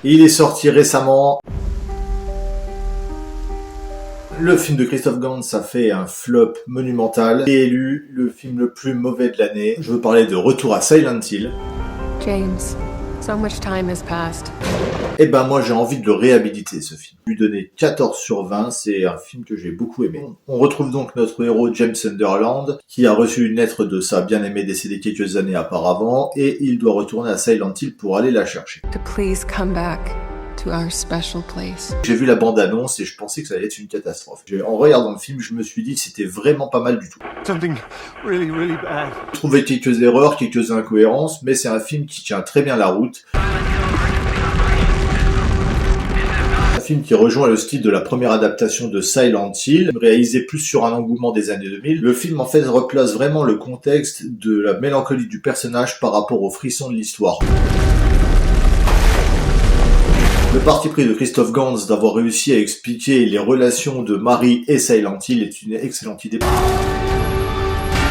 Il est sorti récemment. Le film de Christophe Gans a fait un flop monumental et élu le film le plus mauvais de l'année. Je veux parler de Retour à Silent Hill. James, so much time has passed. Et ben moi j'ai envie de le réhabiliter ce film. Je lui donner 14 sur 20, c'est un film que j'ai beaucoup aimé. On retrouve donc notre héros James Sunderland qui a reçu une lettre de sa bien-aimée décédée quelques années auparavant et il doit retourner à Silent Hill pour aller la chercher. To please come back to our special place. J'ai vu la bande-annonce et je pensais que ça allait être une catastrophe. En regardant le film, je me suis dit que c'était vraiment pas mal du tout. Something really, really bad. J'ai trouvé quelques erreurs, quelques incohérences, mais c'est un film qui tient très bien la route. Un film qui rejoint le style de la première adaptation de Silent Hill, réalisé plus sur un engouement des années 2000. Le film en fait replace vraiment le contexte de la mélancolie du personnage par rapport aux frissons de l'histoire. Le parti pris de Christophe Gans d'avoir réussi à expliquer les relations de Mary et Silent Hill est une excellente idée.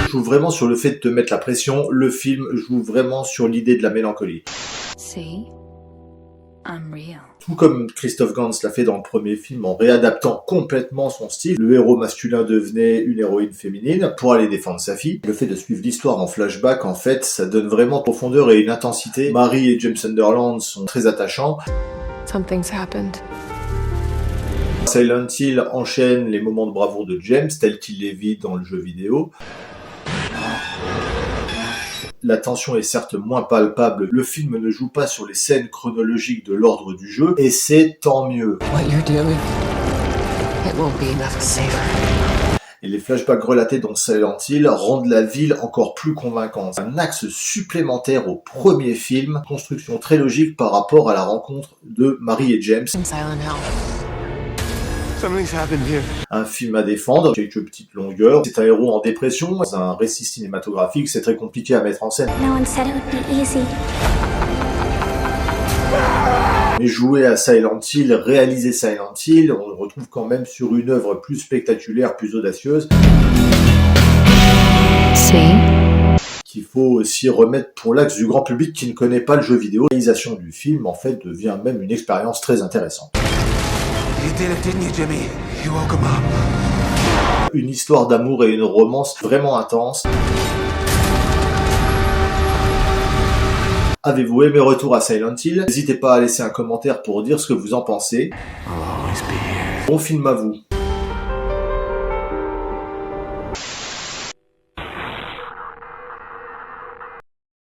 Joue vraiment sur le fait de te mettre la pression, le film joue vraiment sur l'idée de la mélancolie. See, I'm real. Tout comme Christophe Gans l'a fait dans le premier film en réadaptant complètement son style, le héros masculin devenait une héroïne féminine pour aller défendre sa fille. Le fait de suivre l'histoire en flashback, en fait, ça donne vraiment profondeur et une intensité. Mary et James Sunderland sont très attachants. Something's happened. Silent Hill enchaîne les moments de bravoure de James tels qu'il les vit dans le jeu vidéo. La tension est certes moins palpable, le film ne joue pas sur les scènes chronologiques de l'ordre du jeu, et c'est tant mieux. What you're doing, it won't be enough to save her. Et les flashbacks relatés dans Silent Hill rendent la ville encore plus convaincante. Un axe supplémentaire au premier film, construction très logique par rapport à la rencontre de Mary et James. In Silent Hill. Something's happened here. Un film à défendre, quelques petites longueurs. C'est un héros en dépression, c'est un récit cinématographique, c'est très compliqué à mettre en scène. No one said it would be easy. Mais jouer à Silent Hill, réaliser Silent Hill, on le retrouve quand même sur une œuvre plus spectaculaire, plus audacieuse. See? Qu'il faut aussi remettre pour l'axe du grand public qui ne connaît pas le jeu vidéo. La réalisation du film, en fait, devient même une expérience très intéressante. You did it, didn't you, Jimmy? You woke him up. Une histoire d'amour et une romance vraiment intense. Avez-vous aimé Retour à Silent Hill? N'hésitez pas à laisser un commentaire pour dire ce que vous en pensez. I'll always be here. Bon film à vous.